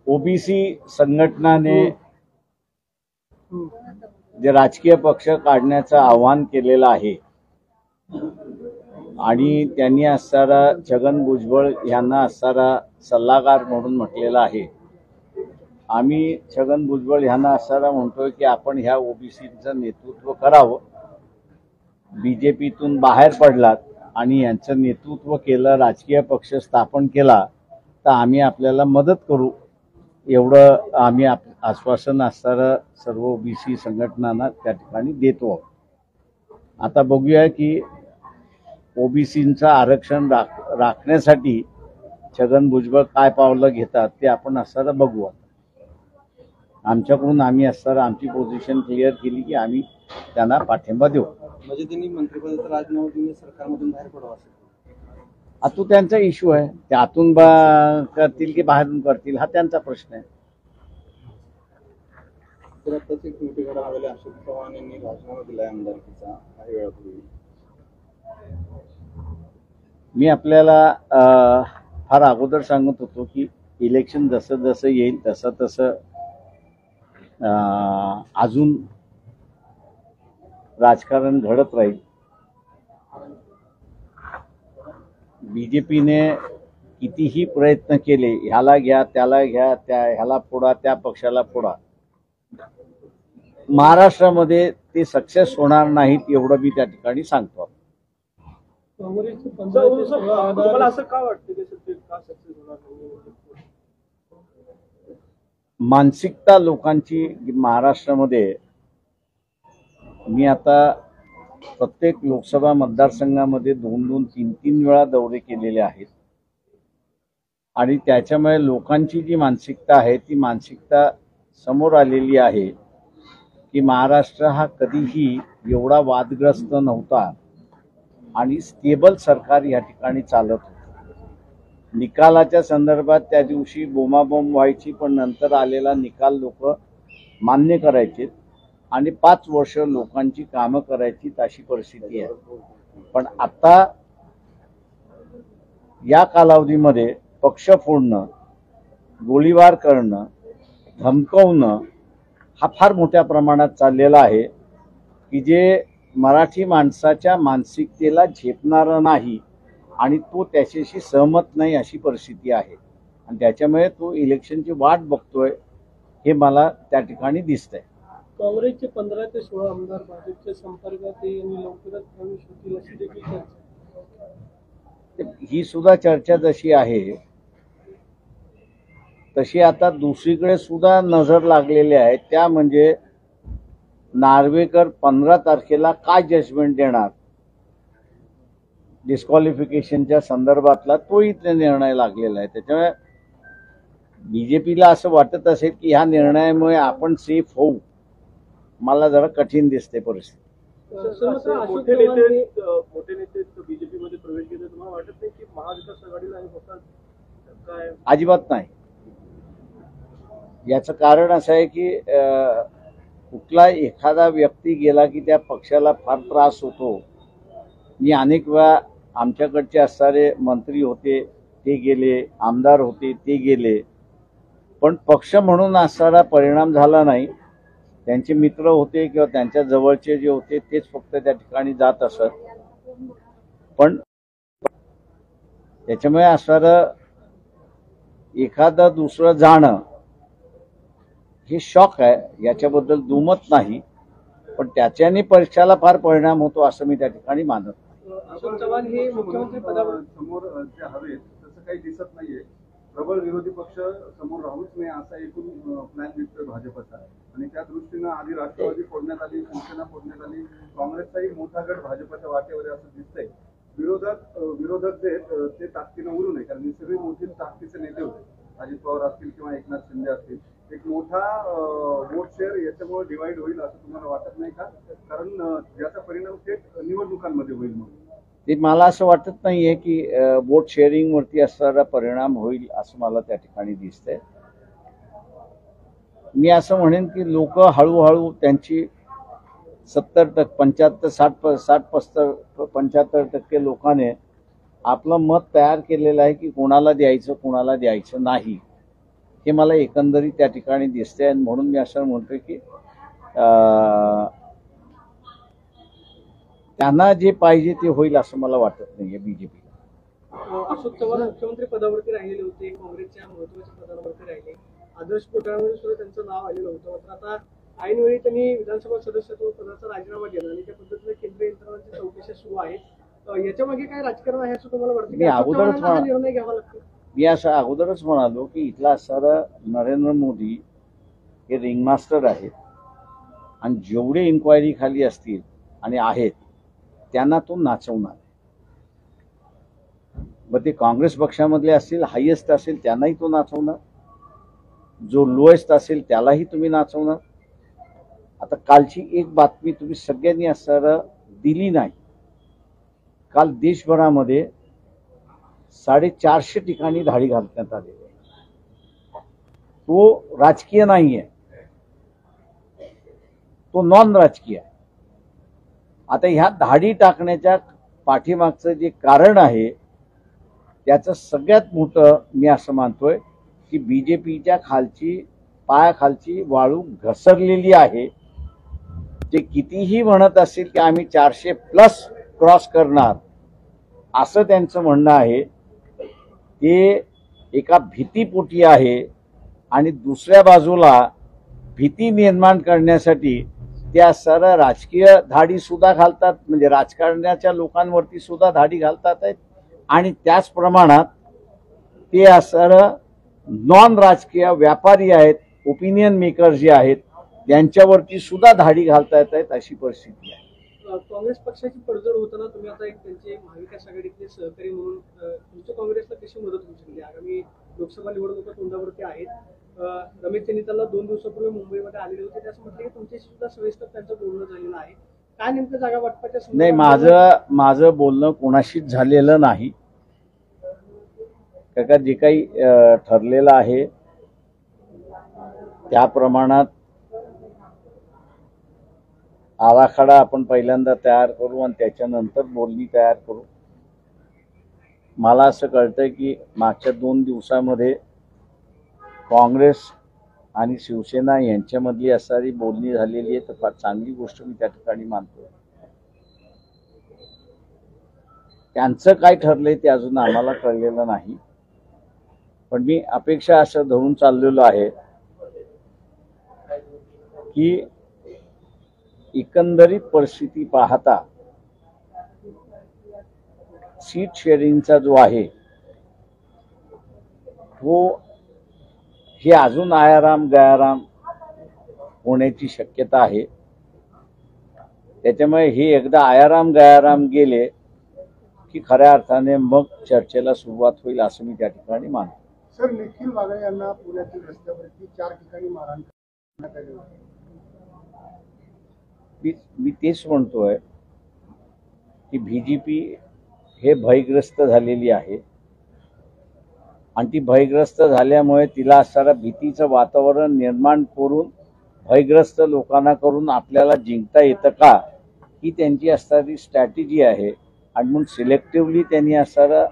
OBC संघटनाने जे राजकीय पक्ष काढण्याचं आवाहन केलेलं आहे आणि त्यांनी असणारा छगन भुजबळ यांना असणारा सल्लागार म्हणून म्हटलेला आहे. आम्ही छगन भुजबळ यांना असणारा म्हणतोय की आपण ह्या ओबीसीचं नेतृत्व करावं. बीजेपीतून बाहेर पडलात आणि यांचं नेतृत्व केलं, राजकीय पक्ष स्थापन केला तर आम्ही आपल्याला मदत करू, एवढं आम्ही आश्वासन असणारं सर्व ओबीसी संघटनांना त्या ठिकाणी देतो. आता बघूया की ओबीसींचं आरक्षण राखण्यासाठी छगन भुजबळ काय पावलं घेतात ते आपण असणारं बघू. आमच्याकडून आम्ही असणारं आमची पोझिशन क्लिअर केली की आम्ही त्यांना पाठिंबा देऊ. म्हणजे त्यांनी मंत्रिपदाचा राजीनामा देऊन सरकारमधून बाहेर पडावं असं तो त्यांचा इश्यू आहे. ते आतून करतील की बाहेरून करतील हा त्यांचा प्रश्न आहे. तर आताच एक मोठी घडामोडी अशोक चव्हाण यांनी राजीनामा दिलाय आमदारकीचा काही वेळापूर्वी. मी आपल्याला फार अगोदर सांगत होतो की इलेक्शन जसं जसं येईल तसं तसं अजून राजकारण घडत राहील. बीजेपीने कितीही प्रयत्न केले, ह्याला घ्या त्याला घ्या, ह्याला फोडा त्या पक्षाला फोडा, महाराष्ट्रामध्ये ते सक्सेस होणार नाहीत एवढं मी त्या ठिकाणी सांगतो. तुम्हाला असं का वाटतं की का सक्सेस होणार नाही? मानसिकता लोकांची महाराष्ट्रामध्ये, मी आता प्रत्येक लोकसभा मतदारसंघामध्ये 2-2, 3-3 वेळा दौरे केलेले आहेत आणि त्याच्यामुळे लोकांची जी मानसिकता आहे ती मानसिकता समोर आलेली आहे की महाराष्ट्र हा कधीही एवढा वादग्रस्त नव्हता आणि स्टेबल सरकार या ठिकाणी चालत होतं. निकालाच्या संदर्भात त्या दिवशी बोंबाबोंब व्हायची, पण नंतर आलेला निकाल लोक मान्य करायचे आणि 5 वर्ष लोकांची कामं करायची अशी परिस्थिती आहे. पण आता या कालावधीमध्ये पक्ष फोडणं, गोळीबार करणं, धमकवणं हा फार मोठ्या प्रमाणात चाललेला आहे की जे मराठी माणसाच्या मानसिकतेला झेपणारं नाही आणि तो त्याच्याशी सहमत नाही अशी परिस्थिती आहे आणि त्याच्यामुळे तो इलेक्शनची वाट बघतोय हे मला त्या ठिकाणी दिसतंय. काँग्रेसचे 15 ते 16 आमदार भाजपच्या संपर्कात यांनी लवकरच प्रवेश होतील अशी देखील चर्चा. ही सुद्धा चर्चा जशी आहे तशी आता दुसरीकडे सुद्धा नजर लागलेली आहे. त्या म्हणजे नार्वेकर 15 तारखेला काय जजमेंट देणार डिस्क्वालिफिकेशनच्या संदर्भातला, तो इथे निर्णय लागलेला आहे. त्याच्यामुळे बीजेपीला असं वाटत असेल की ह्या निर्णयामुळे आपण सेफ होऊ, मला जरा कठीण दिसते परिस्थिती. मोठे नेते बीजेपीमध्ये प्रवेश केले, तुम्हाला वाटत नाही की महाविकास आघाडीला हे होतात काय? अजिबात नाही. याचं कारण असं आहे की कुठला एखादा व्यक्ती गेला की त्या पक्षाला फार त्रास होतो. मी अनेक वेळा आमच्याकडचे असणारे मंत्री होते ते गेले, आमदार होते ते गेले, पण पक्ष म्हणून असणारा परिणाम झाला नाही. त्यांचे मित्र होते किंवा त्यांच्या जवळचे जे होते तेच फक्त त्या ठिकाणी जात असत. पण त्याच्यामुळे असणारं एखादं दुसरं जाणं हे शॉक आहे, याच्याबद्दल दुमत नाही, पण त्याच्याने पक्षाला फार परिणाम होतो असं मी त्या ठिकाणी मानत. अशोक चव्हाण हे मुख्यमंत्री पदावर समोर जे हवे तसं काही दिसत नाहीये. प्रबळ विरोधी पक्ष समोर राहूच नये असा एकूण प्लॅन दिसतोय भाजपचा आणि त्या दृष्टीनं आधी राष्ट्रवादी फोडण्यात आली, शिवसेना फोडण्यात आली, काँग्रेसचाही मोठा गट भाजपच्या वाटेवर आहे असं दिसतंय. विरोधक जे ते ताकदीनं उरू नये, कारण ही सगळी मोठी ताकदीचे नेते होते, अजित पवार असतील किंवा एकनाथ शिंदे असतील. एक मोठा वोट शेअर याच्यामुळे डिवाइड होईल असं तुम्हाला वाटत नाही का? कारण याचा परिणाम थेट निवडणुकांमध्ये होईल. म्हणून ते मला असं वाटत नाहीये की वोट शेअरिंग वरती असणारा परिणाम होईल असं मला त्या ठिकाणी दिसतंय. मी असं म्हणेन की लोक हळूहळू त्यांची 70%, 75%, 60%, 75% लोकांनी आपलं मत तयार केलेलं आहे की कोणाला द्यायचं कोणाला द्यायचं नाही. हे मला एकंदरीत त्या ठिकाणी दिसते आणि म्हणून मी असं म्हणतोय की त्यांना जे पाहिजे ते होईल असं मला वाटत नाहीये बीजेपीला. अशोक चव्हाण मुख्यमंत्री पदावरती राहिलेले होते, काँग्रेसच्या महत्वाच्या पदावरती राहिले, आदर्श घोटाळ्यामध्ये सुद्धा त्यांचं नाव आलेलं होतं. मात्र आता ऐनवेळी त्यांनी विधानसभा सदस्यत्व पदाचा राजीनामा दिला आणि त्या पद्धतीने केंद्रीय यंत्रणांची चौकशी सुरू आहेत. याच्या मागे काय राजकारण आहे असं तुम्हाला वाटतं? मी अगोदरच हा निर्णय घ्यावा लागतो. मी असं अगोदरच म्हणालो की इथला असणारा नरेंद्र मोदी हे रिंगमास्टर आहेत आणि जेवढे इन्क्वायरी खाली असतील आणि आहेत त्यांना तो नाचवणार. मग ते काँग्रेस पक्षामधले असतील, हायेस्ट असेल त्यांनाही तो नाचवणार, जो लोएस्ट असेल त्यालाही तुम्ही नाचवणार. आता कालची एक बातमी तुम्ही सगळ्यांनी असणारा दिली नाही. काल देशभरामध्ये 450 ठिकाणी धाडी घालण्यात आली. तो राजकीय नाहीये, तो नॉन राजकीय आहे. आता ह्या धाडी टाकण्याच्या पाठीमागचं जे कारण आहे त्याचं सगळ्यात मोठं मी असं मानतोय की बीजेपीच्या पायाखालची वाळू घसरलेली आहे. ते कितीही म्हणत असतील की आम्ही 400+ क्रॉस करणार असं त्यांचं म्हणणं आहे, ते एका भीतीपोटी आहे. आणि दुसऱ्या बाजूला भीती निर्माण करण्यासाठी त्या सरळ राजकीय धाडी सुद्धा घालतात, म्हणजे राजकारणाच्या लोकांवरती सुद्धा धाडी घालतात आहेत. आणि त्याच प्रमाणात ते सरळ नॉन राजकीय व्यापारी आहेत, ओपिनियन मेकर जे आहेत त्यांच्यावरती सुद्धा धाडी घालता येत आहेत अशी परिस्थिती आहे. काँग्रेस पक्षाची पडझड होताना तुम्ही आता एक त्यांचे महाविकास आघाडीतले सहकारी म्हणून तुमच्या काँग्रेसला कशी मदत होऊ शकते? आगामी लोकसभा निवडणुका तोंडावरती आहेत. रमेश चन्नीताला 2 दिवसापूर्वी मुंबईमध्ये आलेले होते, त्याचं म्हटलं की तुमच्याशी सुद्धा सविस्तर त्यांचं बोलणं झालेलं आहे. काय नेमकं जागा वाटपाच्या नाही, माझं बोलणं कोणाशीच झालेलं नाही. का जे काही ठरलेलं आहे त्या प्रमाणात आराखडा आपण पहिल्यांदा तयार करू आणि त्याच्यानंतर बोलणी तयार करू. मला असं कळतंय की मागच्या 2 दिवसामध्ये काँग्रेस आणि शिवसेना यांच्यामधली असणारी बोलणी झालेली आहे, तर फार चांगली गोष्ट मी त्या ठिकाणी मानतो. त्यांचं काय ठरलंय ते अजून आम्हाला कळलेलं नाही, पण मी अपेक्षा असं धरून चाललेलो आहे की एकंदरीत परिस्थिती पाहता सीट शेअरिंगचा जो आहे तो हे अजून आयाराम गयाराम होण्याची शक्यता आहे. त्याच्यामुळे हे एकदा आयाराम गयाराम गेले की खऱ्या अर्थाने मग चर्चेला सुरुवात होईल असं मी त्या ठिकाणी मानतो. सर, निखिल वागळे यांना पुण्यातील रस्त्यावरती 4 ठिकाणी मारहाण करण्यात आली होती. मी तेच म्हणतोय की बीजेपी हे भयग्रस्त झालेली आहे आणि ती भयग्रस्त झाल्यामुळे तिला असणारा भीतीचं वातावरण निर्माण करून भयग्रस्त लोकांना करून आपल्याला जिंकता येतं का, ही त्यांची असणारी स्ट्रॅटेजी आहे. आणि म्हणून सिलेक्टिव्हली त्यांनी असणारा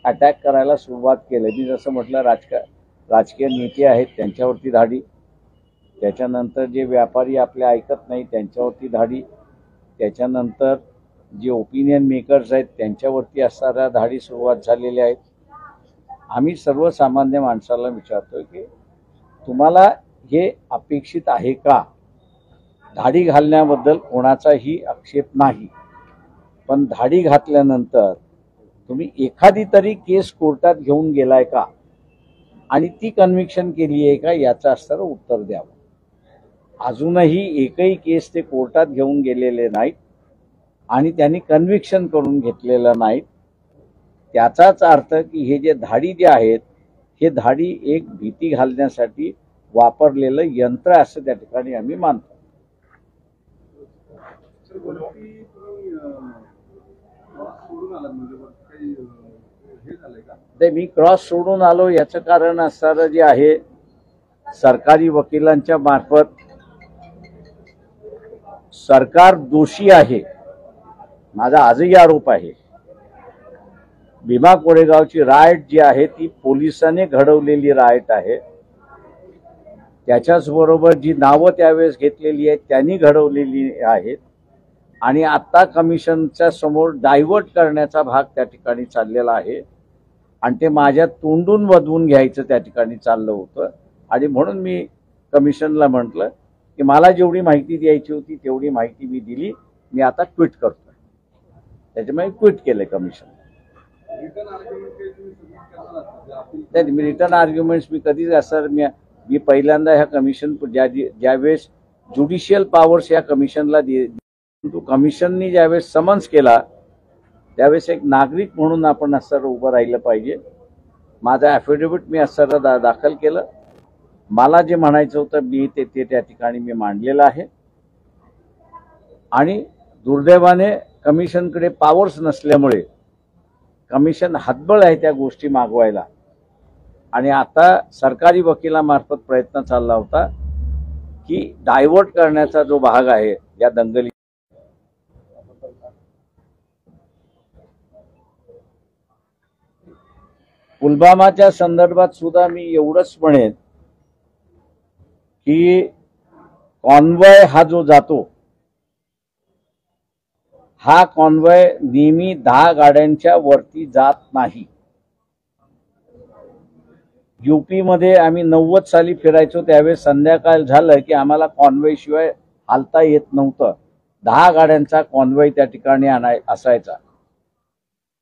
अटॅक करायला सुरुवात केली. मी जसं म्हटलं राजकीय नेते आहेत त्यांच्यावरती धाडी, त्याच्यानंतर जे व्यापारी आपले ऐकत नाही त्यांच्यावरती धाडी, त्याच्यानंतर जे ओपिनियन मेकर्स आहेत त्यांच्यावरती असणाऱ्या धाडी सुरुवात झालेल्या आहेत. आम्ही सर्वसामान्य माणसाला विचारतोय की तुम्हाला हे अपेक्षित आहे का? धाडी घालण्याबद्दल कोणाचाही आक्षेप नाही, पण धाडी घातल्यानंतर तुम्ही एखादी तरी केस कोर्टात घेऊन गेलाय का आणि ती कन्व्हिक्शन केली आहे का याचं असणारं उत्तर द्यावं. अजूनही एकही केस ते कोर्टात घेऊन गेलेले नाहीत आणि त्यांनी कन्व्हिक्शन करून घेतलेलं नाहीत. त्याचाच अर्थ की हे जे धाडी जे आहेत हे धाडी एक भीती घालण्यासाठी वापरलेलं यंत्र असं त्या ठिकाणी आम्ही मानतो. मी क्रॉस सोडून आलो याचं कारण असणारं जे आहे सरकारी वकिलांच्या मार्फत सरकार दोषी आहे, माझा आजही आरोप आहे. भीमा कोरेगावची रायट जी आहे ती पोलिसांनी घडवलेली रायट आहे त्याच्याचबरोबर जी नावं त्यावेळेस घेतलेली आहेत त्यांनी घडवलेली आहेत आणि आता कमिशनच्या समोर डायव्हर्ट करण्याचा भाग त्या ठिकाणी चाललेला आहे आणि ते माझ्या तोंडून वधवून घ्यायचं त्या ठिकाणी चाललं होतं आणि म्हणून मी कमिशनला म्हटलं की मला जेवढी माहिती द्यायची होती तेवढी माहिती मी दिली, मी आता ट्विट करतोय. त्याच्यामुळे ट्विट केले कमिशन. रिटर्न आर्ग्युमेंट काही तुम्ही सबमिट करणार आहात का? नाही, मी रिटर्न आर्ग्युमेंट्स मी कधीच असं मी पहिल्यांदा ह्या कमिशन ज्यावेळेस ज्युडिशियल पॉवर्स या कमिशनला कमिशननी ज्यावेळेस समन्स केला त्यावेळेस एक नागरिक म्हणून आपण असं उभं राहिलं पाहिजे. माझं ॲफिडेव्हिट मी असं दाखल केलं. मला जे म्हणायचं होतं मी ते त्या ठिकाणी मी मांडलेलं आहे आणि दुर्दैवाने कमिशनकडे पॉवर्स नसल्यामुळे कमिशन हतबल आहे त्या गोष्टी मागवायला आणि आता सरकारी वकिलामार्फत प्रयत्न चालला होता की डायव्हर्ट करण्याचा जो भाग आहे या दंगली पुलवामाच्या संदर्भात सुद्धा मी एवढंच म्हणेन की कॉन्वॉय हा जो जातो हा कॉन्वॉय नेहमी 10 गाड्यांच्या वरती जात नाही. यूपी मध्ये आम्ही 90 साली फिरायचो त्यावेळेस संध्याकाळ झालं की आम्हाला कॉन्वॉय शिवाय हालता येत नव्हतं. 10 गाड्यांचा कॉन्वॉय त्या ठिकाणी असायचा.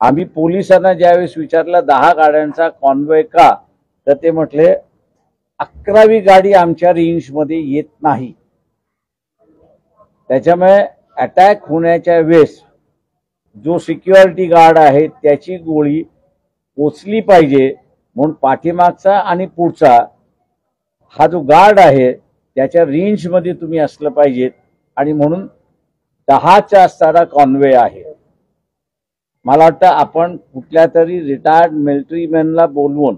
आम्ही पोलिसांना ज्यावेळेस विचारलं 10 गाड्यांचा कॉन्वॉय का, तर ते म्हटले 11वी गाडी आमच्या रेंजमध्ये येत नाही. त्याच्यामुळे अटॅक होण्याच्या वेळेस जो सिक्युरिटी गार्ड आहे त्याची गोळी पोचली पाहिजे म्हणून पाठीमागचा आणि पुढचा हा जो गार्ड आहे त्याच्या रेंजमध्ये तुम्ही असलं पाहिजेत आणि म्हणून 10चा असणारा कॉन्वे आहे. मला वाटतं आपण कुठल्या तरी रिटायर्ड मिलिटरीमॅनला बोलवून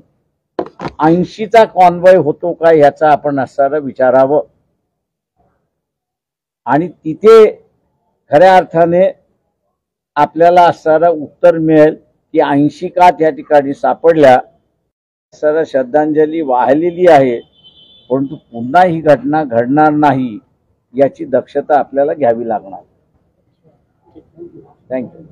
80चा कॉन्वॉय होतो का ह्याचा आपण असणारं विचारावं आणि तिथे खऱ्या अर्थाने आपल्याला असणारं उत्तर मिळेल की 80 का त्या ठिकाणी सापडल्या. असणारं श्रद्धांजली वाहिलेली आहे परंतु पुन्हा ही घटना घडणार नाही याची दक्षता आपल्याला घ्यावी लागणार. थँक्यू.